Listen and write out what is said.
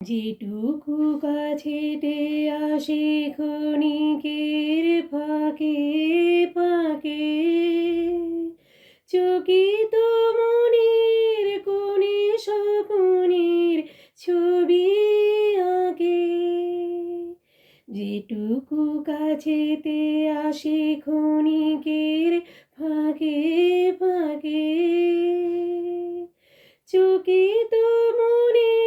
যেটুকু কাছেতে আসে ক্ষণিকের ফাঁকে ফাঁকে, চকিত মনের কোণে স্বপনের ছবি আঁকে। যেটুকু কাছেতে আসে ক্ষণিকের ফাঁকে ফাঁকে, চকিত মনে